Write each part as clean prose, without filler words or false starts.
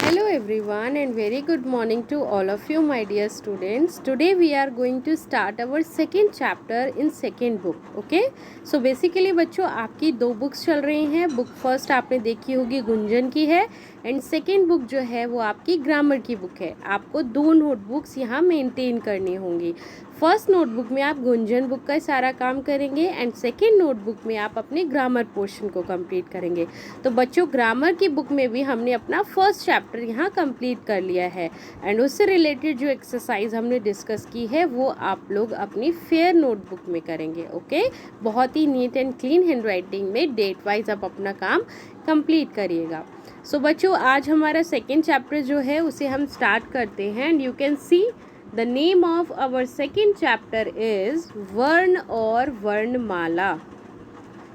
Hello everyone and very good morning to all of you my dear students. Today we are going to start our second chapter in second book. Okay? So basically बच्चों आपकी दो books चल रही हैं. Book first आपने देखी होगी गुंजन की है एंड सेकेंड बुक जो है वो आपकी ग्रामर की बुक है. आपको दो नोटबुक्स यहाँ मेंटेन करनी होंगी. फर्स्ट नोटबुक में आप गुंजन बुक का सारा काम करेंगे एंड सेकेंड नोटबुक में आप अपने ग्रामर पोर्शन को कंप्लीट करेंगे. तो बच्चों ग्रामर की बुक में भी हमने अपना फर्स्ट चैप्टर यहाँ कंप्लीट कर लिया है एंड उससे रिलेटेड जो एक्सरसाइज हमने डिस्कस की है वो आप लोग अपनी फेयर नोटबुक में करेंगे. ओके बहुत ही neat and clean handwriting में डेट वाइज आप अपना काम कंप्लीट करिएगा. सो बच्चों आज हमारा सेकेंड चैप्टर जो है उसे हम स्टार्ट करते हैं and you can see The name of our second chapter is वर्ण और वर्णमाला.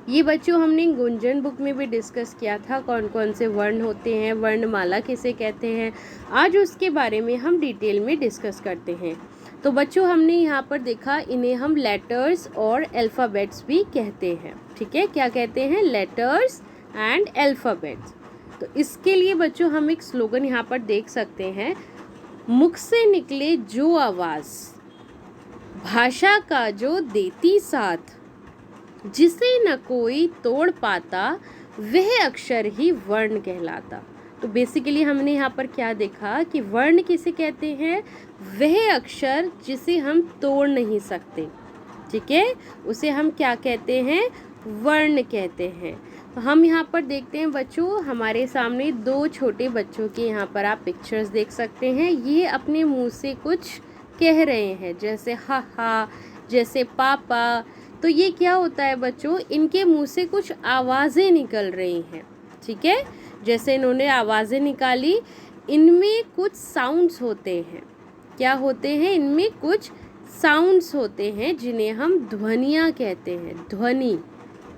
ये बच्चों हमने गुंजन बुक में भी डिस्कस किया था कौन कौन से वर्ण होते हैं, वर्णमाला किसे कहते हैं. आज उसके बारे में हम डिटेल में डिस्कस करते हैं. तो बच्चों हमने यहाँ पर देखा इन्हें हम लेटर्स और अल्फ़ाबेट्स भी कहते हैं. ठीक है, क्या कहते हैं? Letters and alphabets. तो इसके लिए बच्चों हम एक स्लोगन यहाँ पर देख सकते हैं. मुख से निकले जो आवाज़, भाषा का जो देती साथ, जिसे न कोई तोड़ पाता, वह अक्षर ही वर्ण कहलाता. तो बेसिकली हमने यहाँ पर क्या देखा कि वर्ण किसे कहते हैं? वह अक्षर जिसे हम तोड़ नहीं सकते. ठीक है, उसे हम क्या कहते हैं? वर्ण कहते हैं. तो हम यहाँ पर देखते हैं बच्चों हमारे सामने दो छोटे बच्चों के यहाँ पर आप पिक्चर्स देख सकते हैं. ये अपने मुंह से कुछ कह रहे हैं जैसे हा हा, जैसे पापा. तो ये क्या होता है बच्चों? इनके मुंह से कुछ आवाज़ें निकल रही हैं. ठीक है, जैसे इन्होंने आवाज़ें निकाली, इनमें कुछ साउंड्स होते हैं. क्या होते हैं? इनमें कुछ साउंड्स होते हैं जिन्हें हम ध्वनियाँ कहते हैं. ध्वनि.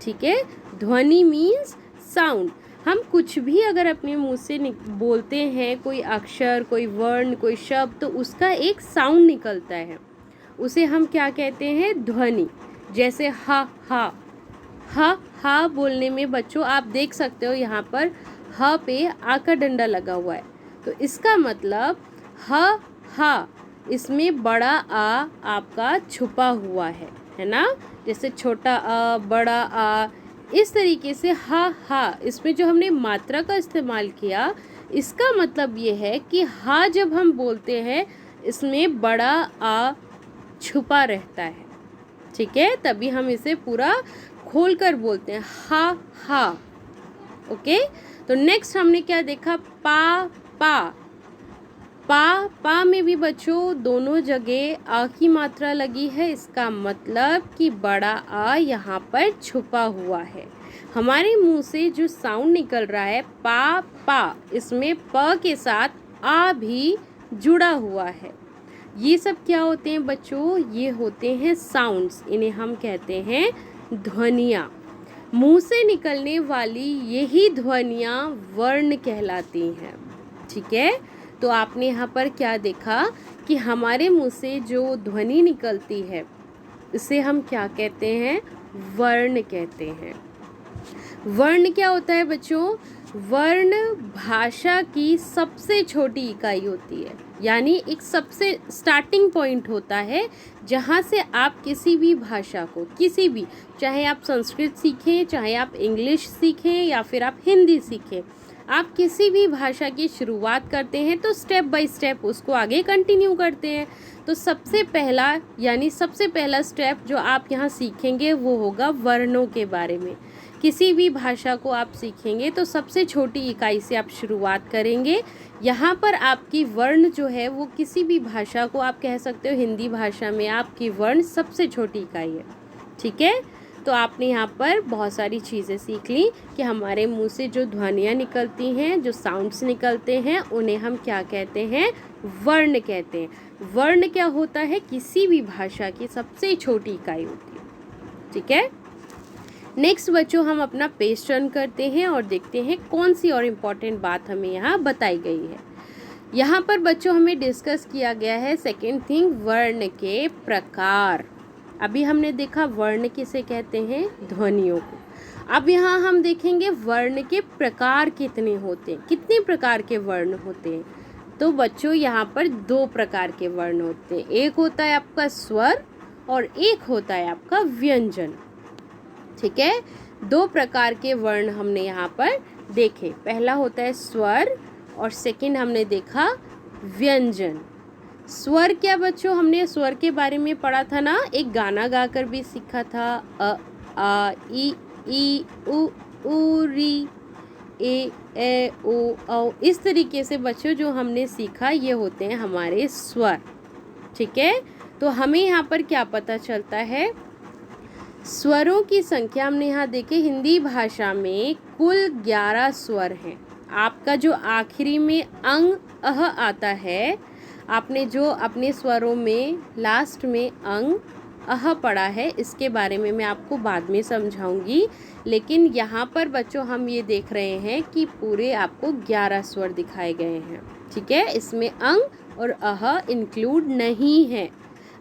ठीक है, ध्वनि मीन्स साउंड. हम कुछ भी अगर अपने मुंह से बोलते हैं, कोई अक्षर, कोई वर्ण, कोई शब्द, तो उसका एक साउंड निकलता है. उसे हम क्या कहते हैं? ध्वनि. जैसे हा हा. हा हा बोलने में बच्चों आप देख सकते हो यहाँ पर ह पे आ का डंडा लगा हुआ है. तो इसका मतलब ह हा, इसमें बड़ा आ आपका छुपा हुआ है ना. जैसे छोटा आ, बड़ा आ, इस तरीके से हा हा, इसमें जो हमने मात्रा का इस्तेमाल किया इसका मतलब ये है कि हा जब हम बोलते हैं इसमें बड़ा आ छुपा रहता है. ठीक है, तभी हम इसे पूरा खोल कर बोलते हैं हा हा. ओके, तो नेक्स्ट हमने क्या देखा? पा पा. पा पा में भी बच्चों दोनों जगह आ की मात्रा लगी है. इसका मतलब कि बड़ा आ यहाँ पर छुपा हुआ है. हमारे मुंह से जो साउंड निकल रहा है पा पा, इसमें प के साथ आ भी जुड़ा हुआ है. ये सब क्या होते हैं बच्चों? ये होते हैं साउंड्स. इन्हें हम कहते हैं ध्वनियाँ. मुंह से निकलने वाली यही ध्वनियाँ वर्ण कहलाती हैं. ठीक है, तो आपने यहाँ पर क्या देखा कि हमारे मुंह से जो ध्वनि निकलती है इसे हम क्या कहते हैं? वर्ण कहते हैं. वर्ण क्या होता है बच्चों? वर्ण भाषा की सबसे छोटी इकाई होती है. यानी एक सबसे स्टार्टिंग पॉइंट होता है जहाँ से आप किसी भी भाषा को, किसी भी, चाहे आप संस्कृत सीखें, चाहे आप इंग्लिश सीखें या फिर आप हिंदी सीखें, आप किसी भी भाषा की शुरुआत करते हैं तो स्टेप बाय स्टेप उसको आगे कंटिन्यू करते हैं. तो सबसे पहला स्टेप जो आप यहाँ सीखेंगे वो होगा वर्णों के बारे में. किसी भी भाषा को आप सीखेंगे तो सबसे छोटी इकाई से आप शुरुआत करेंगे. यहाँ पर आपकी वर्ण जो है वो किसी भी भाषा को आप कह सकते हो, हिंदी भाषा में आपकी वर्ण सबसे छोटी इकाई है. ठीक है, तो आपने यहाँ पर बहुत सारी चीज़ें सीख ली कि हमारे मुंह से जो ध्वनियाँ निकलती हैं, जो साउंड्स निकलते हैं, उन्हें हम क्या कहते हैं? वर्ण कहते हैं. वर्ण क्या होता है? किसी भी भाषा की सबसे छोटी इकाई होती है. ठीक है, नेक्स्ट बच्चों हम अपना पेज टर्न करते हैं और देखते हैं कौन सी और इम्पॉर्टेंट बात हमें यहाँ बताई गई है. यहाँ पर बच्चों हमें डिस्कस किया गया है सेकेंड थिंग, वर्ण के प्रकार. अभी हमने देखा वर्ण किसे कहते हैं? ध्वनियों को. अब यहाँ हम देखेंगे वर्ण के प्रकार कितने होते हैं, कितने प्रकार के वर्ण होते हैं। तो बच्चों यहाँ पर 2 प्रकार के वर्ण होते हैं, एक होता है आपका स्वर और एक होता है आपका व्यंजन। ठीक है, 2 प्रकार के वर्ण हमने यहाँ पर देखे, पहला होता है स्वर और सेकंड हमने देखा व्यंजन। स्वर क्या बच्चों, हमने स्वर के बारे में पढ़ा था ना, एक गाना गाकर भी सीखा था, अ आ ई उ री ए ओ औ। इस तरीके से बच्चों जो हमने सीखा ये होते हैं हमारे स्वर। ठीक है, तो हमें यहाँ पर क्या पता चलता है, स्वरों की संख्या हमने यहाँ देखे, हिंदी भाषा में कुल 11 स्वर हैं। आपका जो आखिरी में अंग अह आता है, आपने जो अपने स्वरों में लास्ट में अंग अह पढ़ा है, इसके बारे में मैं आपको बाद में समझाऊंगी। लेकिन यहाँ पर बच्चों हम ये देख रहे हैं कि पूरे आपको 11 स्वर दिखाए गए हैं। ठीक है, इसमें अंग और अह इंक्लूड नहीं है।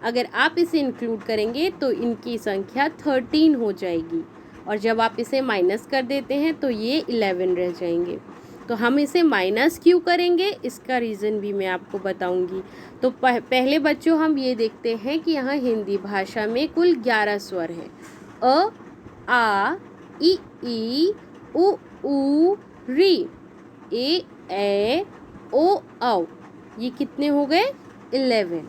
अगर आप इसे इंक्लूड करेंगे तो इनकी संख्या 13 हो जाएगी, और जब आप इसे माइनस कर देते हैं तो ये 11 रह जाएंगे। तो हम इसे माइनस क्यों करेंगे, इसका रीज़न भी मैं आपको बताऊंगी। तो पहले बच्चों हम ये देखते हैं कि यहाँ हिंदी भाषा में कुल 11 स्वर हैं। अ आ ई उ री ए ओ औ। ये कितने हो गए, 11।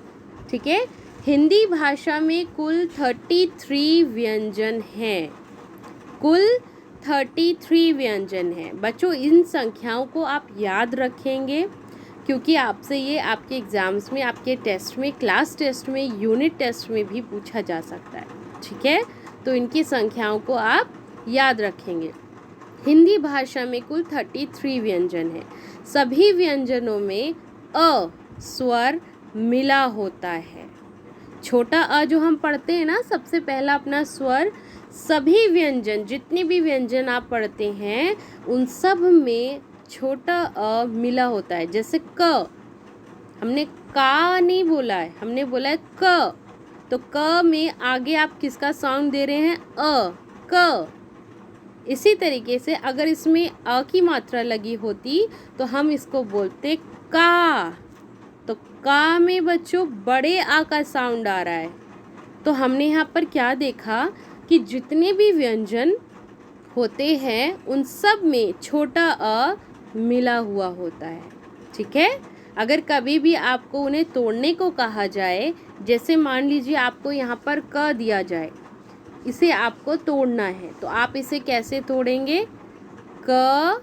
ठीक है, हिंदी भाषा में कुल 33 व्यंजन हैं, कुल 33 व्यंजन हैं। बच्चों इन संख्याओं को आप याद रखेंगे, क्योंकि आपसे ये आपके एग्ज़ाम्स में, आपके टेस्ट में, क्लास टेस्ट में, यूनिट टेस्ट में भी पूछा जा सकता है। ठीक है, तो इनकी संख्याओं को आप याद रखेंगे। हिंदी भाषा में कुल 33 व्यंजन हैं। सभी व्यंजनों में अ स्वर मिला होता है। छोटा अ जो हम पढ़ते हैं ना, सबसे पहला अपना स्वर, सभी व्यंजन, जितने भी व्यंजन आप पढ़ते हैं उन सब में छोटा अ मिला होता है। जैसे क, हमने का नहीं बोला है, हमने बोला है क। तो क में आगे आप किसका साउंड दे रहे हैं, अ, क। इसी तरीके से अगर इसमें अ की मात्रा लगी होती तो हम इसको बोलते का। तो का में बच्चों बड़े आ का साउंड आ रहा है। तो हमने यहाँ पर क्या देखा कि जितने भी व्यंजन होते हैं उन सब में छोटा अ मिला हुआ होता है। ठीक है, अगर कभी भी आपको उन्हें तोड़ने को कहा जाए, जैसे मान लीजिए आपको यहाँ पर क दिया जाए, इसे आपको तोड़ना है, तो आप इसे कैसे तोड़ेंगे, क,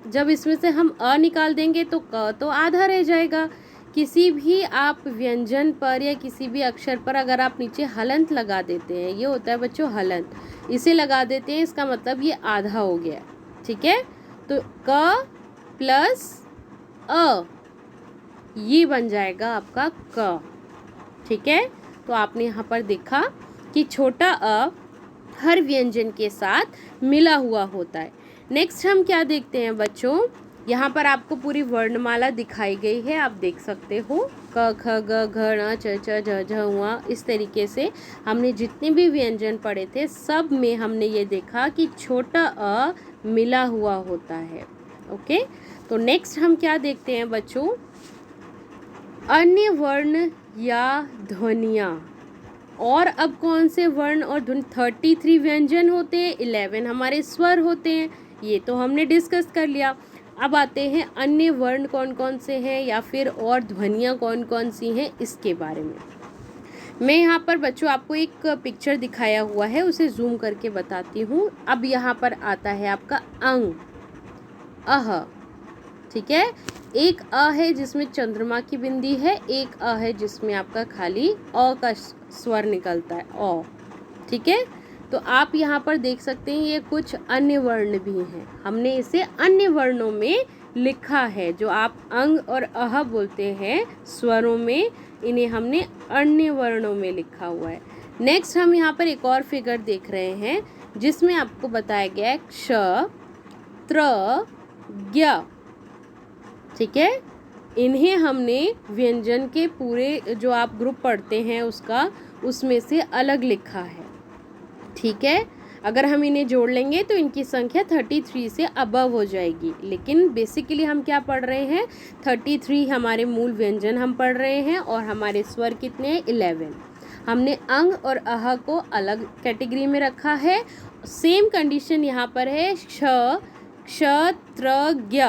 जब इसमें से हम अ निकाल देंगे तो क तो आधा रह जाएगा। किसी भी आप व्यंजन पर या किसी भी अक्षर पर अगर आप नीचे हलंत लगा देते हैं, ये होता है बच्चों हलंत, इसे लगा देते हैं, इसका मतलब ये आधा हो गया। ठीक है, तो क प्लस अ, ये बन जाएगा आपका क। ठीक है, तो आपने यहाँ पर देखा कि छोटा अ हर व्यंजन के साथ मिला हुआ होता है। नेक्स्ट हम क्या देखते हैं बच्चों, यहाँ पर आपको पूरी वर्णमाला दिखाई गई है, आप देख सकते हो, क ख ग घ ण च छ ज झ ङ। इस तरीके से हमने जितने भी व्यंजन पढ़े थे सब में हमने ये देखा कि छोटा अ मिला हुआ होता है। ओके, तो नेक्स्ट हम क्या देखते हैं बच्चों, अन्य वर्ण या ध्वनियाँ। और अब कौन से वर्ण और ध्वनि, 33 व्यंजन होते हैं, 11 हमारे स्वर होते हैं, ये तो हमने डिस्कस कर लिया। अब आते हैं अन्य वर्ण कौन कौन से हैं या फिर और ध्वनियाँ कौन कौन सी हैं, इसके बारे में मैं यहाँ पर बच्चों आपको एक पिक्चर दिखाया हुआ है, उसे जूम करके बताती हूँ। अब यहाँ पर आता है आपका अंग, अह। ठीक है, एक अ है जिसमें चंद्रमा की बिंदी है, एक अ है जिसमें आपका खाली अ का स्वर निकलता है, अ। ठीक है, तो आप यहाँ पर देख सकते हैं ये कुछ अन्य वर्ण भी हैं, हमने इसे अन्य वर्णों में लिखा है। जो आप अंग और अह बोलते हैं स्वरों में, इन्हें हमने अन्य वर्णों में लिखा हुआ है। नेक्स्ट हम यहाँ पर एक और फिगर देख रहे हैं जिसमें आपको बताया गया है क्ष, त्र, ज्ञ। ठीक है, इन्हें हमने व्यंजन के पूरे जो आप ग्रुप पढ़ते हैं उसका, उसमें से अलग लिखा है। ठीक है, अगर हम इन्हें जोड़ लेंगे तो इनकी संख्या 33 से अबव हो जाएगी। लेकिन बेसिकली हम क्या पढ़ रहे हैं, 33 हमारे मूल व्यंजन हम पढ़ रहे हैं और हमारे स्वर कितने हैं, 11। हमने अंग और अह को अलग कैटेगरी में रखा है। सेम कंडीशन यहाँ पर है, क्ष, क्ष, त्र, ज्ञ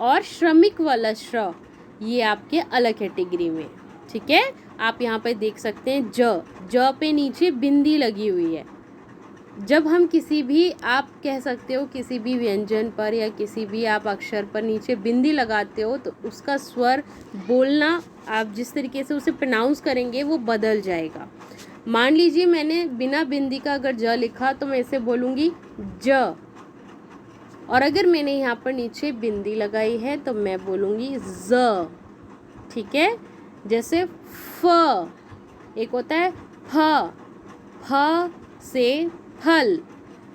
और श्रमिक वाला श्र, ये आपके अलग कैटेगरी में। ठीक है, आप यहाँ पर देख सकते हैं ज पे नीचे बिंदी लगी हुई है। जब हम किसी भी, आप कह सकते हो किसी भी व्यंजन पर या किसी भी आप अक्षर पर नीचे बिंदी लगाते हो तो उसका स्वर बोलना, आप जिस तरीके से उसे प्रोनाउंस करेंगे वो बदल जाएगा। मान लीजिए मैंने बिना बिंदी का अगर ज लिखा तो मैं इसे बोलूँगी ज, और अगर मैंने यहाँ पर नीचे बिंदी लगाई है तो मैं बोलूँगी ज। ठीक है, जैसे फ, एक होता है फ, फ से फल,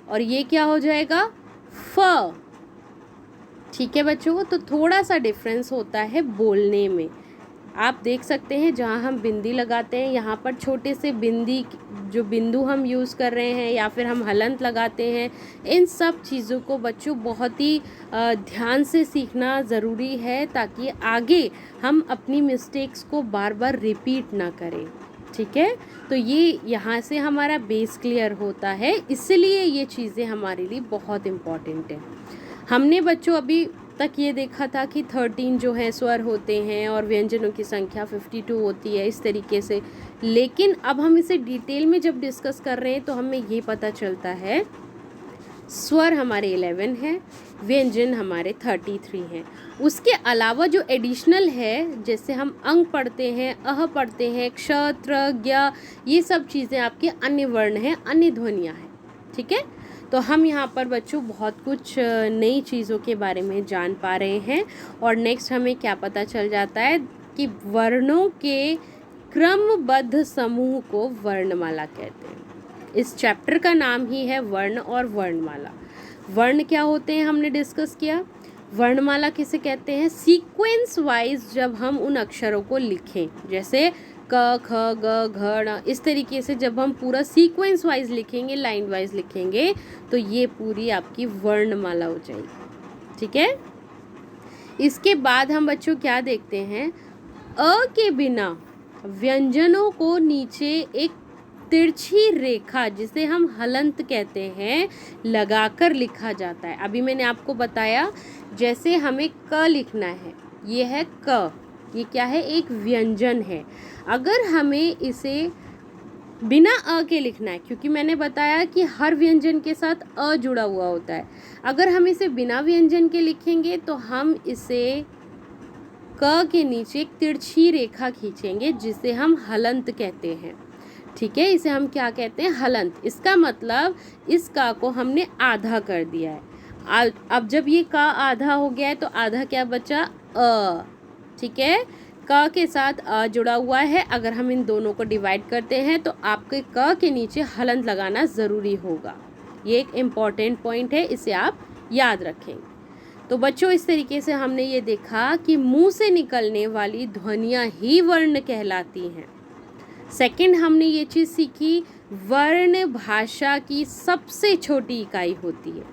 और ये क्या हो जाएगा, फ। ठीक है बच्चों, तो थोड़ा सा डिफरेंस होता है बोलने में। आप देख सकते हैं जहाँ हम बिंदी लगाते हैं यहाँ पर छोटे से बिंदी, जो बिंदु हम यूज़ कर रहे हैं या फिर हम हलंत लगाते हैं, इन सब चीज़ों को बच्चों बहुत ही ध्यान से सीखना ज़रूरी है ताकि आगे हम अपनी मिस्टेक्स को बार बार रिपीट ना करें। ठीक है, तो ये यहाँ से हमारा बेस क्लियर होता है, इसलिए ये चीज़ें हमारे लिए बहुत इम्पॉर्टेंट है। हमने बच्चों अभी तक ये देखा था कि 13 जो है स्वर होते हैं और व्यंजनों की संख्या 52 होती है इस तरीके से, लेकिन अब हम इसे डिटेल में जब डिस्कस कर रहे हैं तो हमें ये पता चलता है स्वर हमारे 11 हैं, व्यंजन हमारे 33 हैं। उसके अलावा जो एडिशनल है, जैसे हम अंग पढ़ते हैं, अह पढ़ते हैं, क्ष, त्र, ज्ञ, ये सब चीज़ें आपके अन्य वर्ण हैं, अन्य ध्वनियाँ हैं। ठीक है, तो हम यहाँ पर बच्चों बहुत कुछ नई चीज़ों के बारे में जान पा रहे हैं। और नेक्स्ट हमें क्या पता चल जाता है कि वर्णों के क्रमबद्ध समूह को वर्णमाला कहते हैं। इस चैप्टर का नाम ही है वर्ण और वर्णमाला। वर्ण क्या होते हैं हमने डिस्कस किया। वर्णमाला किसे कहते हैं, सीक्वेंस वाइज जब हम उन अक्षरों को लिखें, जैसे क, ख, ग, घ, ण, इस तरीके से जब हम पूरा सीक्वेंस वाइज लिखेंगे, लाइन वाइज लिखेंगे, तो ये पूरी आपकी वर्णमाला हो जाएगी। ठीक है, इसके बाद हम बच्चों क्या देखते हैं, अ के बिना व्यंजनों को नीचे एक तिरछी रेखा, जिसे हम हलंत कहते हैं, लगाकर लिखा जाता है। अभी मैंने आपको बताया जैसे हमें क लिखना है, ये है क, ये क्या है, एक व्यंजन है। अगर हमें इसे बिना अ के लिखना है, क्योंकि मैंने बताया कि हर व्यंजन के साथ अ जुड़ा हुआ होता है, अगर हम इसे बिना व्यंजन के लिखेंगे तो हम इसे क के नीचे एक तिरछी रेखा खींचेंगे जिसे हम हलंत कहते हैं। ठीक है, इसे हम क्या कहते हैं, हलंत। इसका मतलब इस का को हमने आधा कर दिया है। अब जब ये का आधा हो गया है तो आधा क्या बचा, अ। ठीक है, क के साथ अ जुड़ा हुआ है। अगर हम इन दोनों को डिवाइड करते हैं तो आपके क के नीचे हलंत लगाना ज़रूरी होगा। ये एक इम्पॉर्टेंट पॉइंट है, इसे आप याद रखेंगे। तो बच्चों इस तरीके से हमने ये देखा कि मुंह से निकलने वाली ध्वनियाँ ही वर्ण कहलाती हैं। सेकंड हमने ये चीज़ सीखी, वर्ण भाषा की सबसे छोटी इकाई होती है।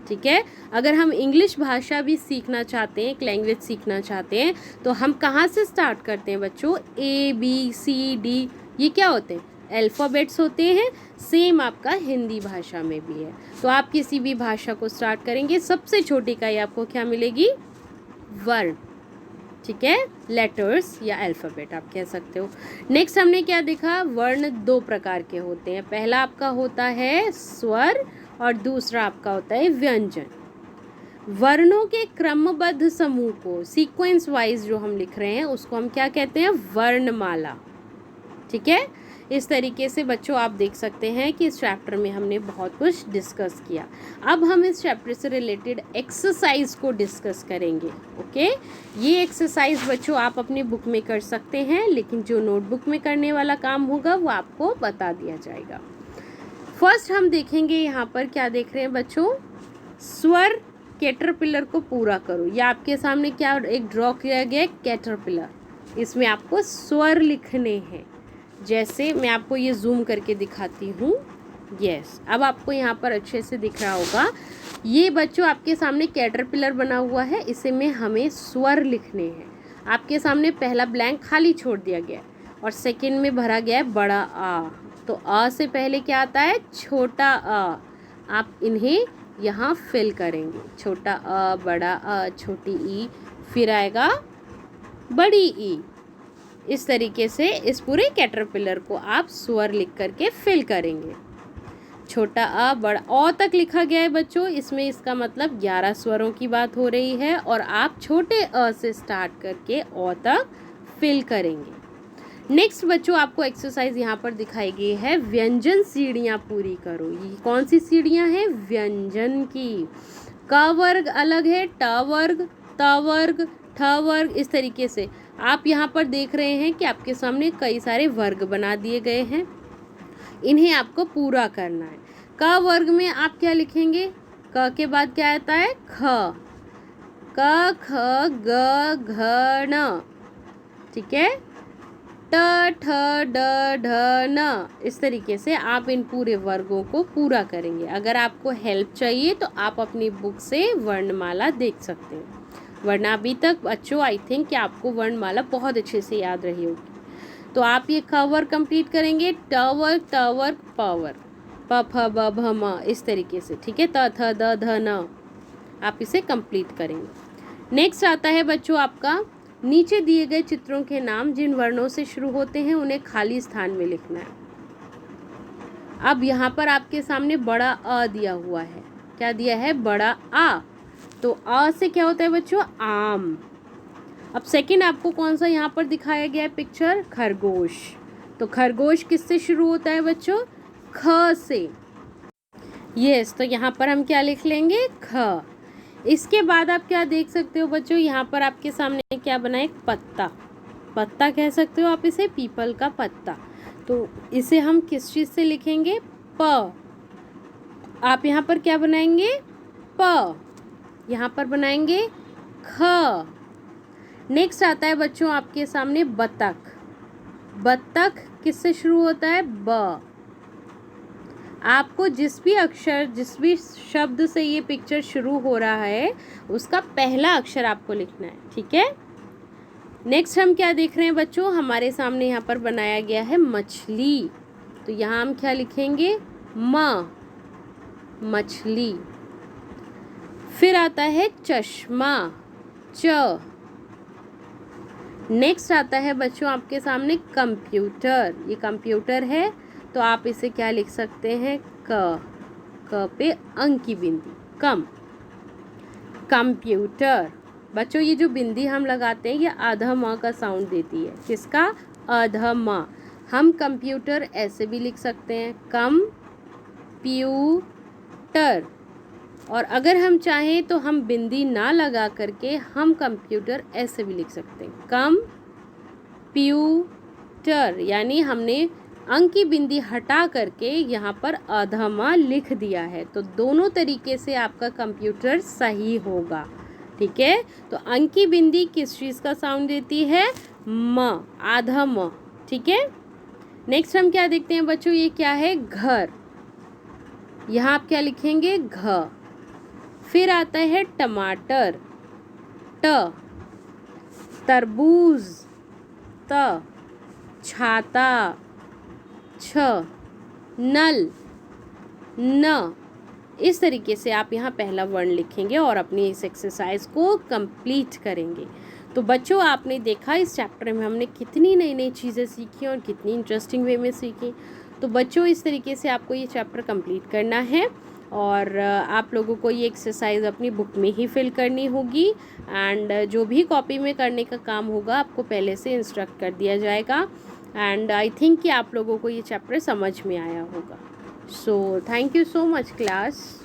ठीक है, अगर हम इंग्लिश भाषा भी सीखना चाहते हैं, एक लैंग्वेज सीखना चाहते हैं, तो हम कहाँ से स्टार्ट करते हैं बच्चों, A B C D, ये क्या होते हैं, अल्फ़ाबेट्स होते हैं। सेम आपका हिंदी भाषा में भी है। तो आप किसी भी भाषा को स्टार्ट करेंगे, सबसे छोटी इकाई आपको क्या मिलेगी, वर्ण। ठीक है, लेटर्स या अल्फ़ाबेट आप कह सकते हो। नेक्स्ट हमने क्या देखा, वर्ण दो प्रकार के होते हैं। पहला आपका होता है स्वर और दूसरा आपका होता है व्यंजन। वर्णों के क्रमबद्ध समूह को, सीक्वेंस वाइज जो हम लिख रहे हैं, उसको हम क्या कहते हैं, वर्णमाला। ठीक है, इस तरीके से बच्चों आप देख सकते हैं कि इस चैप्टर में हमने बहुत कुछ डिस्कस किया। अब हम इस चैप्टर से रिलेटेड एक्सरसाइज को डिस्कस करेंगे। ओके, ये एक्सरसाइज बच्चों आप अपनी बुक में कर सकते हैं, लेकिन जो नोटबुक में करने वाला काम होगा वो आपको बता दिया जाएगा। फर्स्ट हम देखेंगे यहाँ पर क्या देख रहे हैं बच्चों, स्वर कैटरपिलर को पूरा करो। या आपके सामने क्या एक ड्रॉ किया गया है, कैटरपिलर, इसमें आपको स्वर लिखने हैं। जैसे मैं आपको ये जूम करके दिखाती हूँ, यस, अब आपको यहाँ पर अच्छे से दिख रहा होगा। ये बच्चों आपके सामने कैटरपिलर बना हुआ है, इसे में हमें स्वर लिखने हैं। आपके सामने पहला ब्लैंक खाली छोड़ दिया गया है और सेकंड में भरा गया है बड़ा आ। तो अ से पहले क्या आता है? छोटा अ। आप इन्हें यहाँ फिल करेंगे, छोटा अ, बड़ा अ, छोटी ई, फिर आएगा बड़ी ई। इस तरीके से इस पूरे कैटरपिलर को आप स्वर लिख करके फिल करेंगे। छोटा अ, बड़ा अ तक लिखा गया है बच्चों, इसमें इसका मतलब 11 स्वरों की बात हो रही है और आप छोटे अ से स्टार्ट करके अ तक फिल करेंगे। नेक्स्ट बच्चों आपको एक्सरसाइज यहाँ पर दिखाई गई है, व्यंजन सीढ़ियाँ पूरी करो। ये कौन सी सीढ़ियाँ हैं? व्यंजन की। क वर्ग अलग है, ट वर्ग, त वर्ग, ठ वर्ग, इस तरीके से आप यहाँ पर देख रहे हैं कि आपके सामने कई सारे वर्ग बना दिए गए हैं, इन्हें आपको पूरा करना है। क वर्ग में आप क्या लिखेंगे? क के बाद क्या आता है? ख। क, ख, ग, घ, न, ठीक है। ट, ठ, ड, ढ, न, इस तरीके से आप इन पूरे वर्गों को पूरा करेंगे। अगर आपको हेल्प चाहिए तो आप अपनी बुक से वर्णमाला देख सकते हैं, वरना अभी तक बच्चों आई थिंक कि आपको वर्णमाला बहुत अच्छे से याद रही होगी। तो आप ये ख वर्ग कंप्लीट करेंगे, ट वर्ग, त वर्ग, प वर्ग, प, फ, ब, भ, म, इस तरीके से, ठीक है। त, थ, द, ध, न, आप इसे कंप्लीट करेंगे। नेक्स्ट आता है बच्चों आपका, नीचे दिए गए चित्रों के नाम जिन वर्णों से शुरू होते हैं उन्हें खाली स्थान में लिखना है। अब यहाँ पर आपके सामने बड़ा अ दिया हुआ है। क्या दिया है? बड़ा आ। तो अ से क्या होता है बच्चों? आम। अब सेकंड आपको कौन सा यहाँ पर दिखाया गया है पिक्चर? खरगोश। तो खरगोश किससे शुरू होता है बच्चों? ख से। यस, तो यहाँ पर हम क्या लिख लेंगे? ख। इसके बाद आप क्या देख सकते हो बच्चों, यहाँ पर आपके सामने क्या बना है? एक पत्ता। पत्ता कह सकते हो आप इसे, पीपल का पत्ता। तो इसे हम किस चीज़ से लिखेंगे? प। आप यहाँ पर क्या बनाएंगे? प। यहाँ पर बनाएंगे ख। नेक्स्ट आता है बच्चों आपके सामने बतख। बतख किससे शुरू होता है? ब। आपको जिस भी अक्षर, जिस भी शब्द से ये पिक्चर शुरू हो रहा है उसका पहला अक्षर आपको लिखना है, ठीक है। नेक्स्ट हम क्या देख रहे हैं बच्चों, हमारे सामने यहाँ पर बनाया गया है मछली। तो यहाँ हम क्या लिखेंगे? म, मछली। फिर आता है चश्मा, च। नेक्स्ट आता है बच्चों आपके सामने कंप्यूटर। ये कंप्यूटर है तो आप इसे क्या लिख सकते हैं? क। क पे अंक की बिंदी, कम। कंप्यूटर। बच्चों ये जो बिंदी हम लगाते हैं ये आधा म का साउंड देती है। किसका? आधा म। हम कंप्यूटर ऐसे भी लिख सकते हैं, कम प्यूटर। और अगर हम चाहें तो हम बिंदी ना लगा करके हम कंप्यूटर ऐसे भी लिख सकते हैं, कम प्यूटर, यानी हमने अंक की बिंदी हटा करके यहाँ पर आधा म लिख दिया है। तो दोनों तरीके से आपका कंप्यूटर सही होगा, ठीक है। तो अंक की बिंदी किस चीज़ का साउंड देती है? म, आधा म, ठीक है। नेक्स्ट हम क्या देखते हैं बच्चों, ये क्या है? घर। यहाँ आप क्या लिखेंगे? घ। फिर आता है टमाटर, ट। तरबूज, त। छाता, छ। नल, न। इस तरीके से आप यहाँ पहला वर्ण लिखेंगे और अपनी इस एक्सरसाइज को कंप्लीट करेंगे। तो बच्चों आपने देखा इस चैप्टर में हमने कितनी नई नई चीज़ें सीखी और कितनी इंटरेस्टिंग वे में सीखी। तो बच्चों इस तरीके से आपको ये चैप्टर कंप्लीट करना है और आप लोगों को ये एक्सरसाइज अपनी बुक में ही फिल करनी होगी एंड जो भी कॉपी में करने का काम होगा आपको पहले से इंस्ट्रक्ट कर दिया जाएगा। एंड आई थिंक कि आप लोगों को ये चैप्टर समझ में आया होगा। So thank you so much class.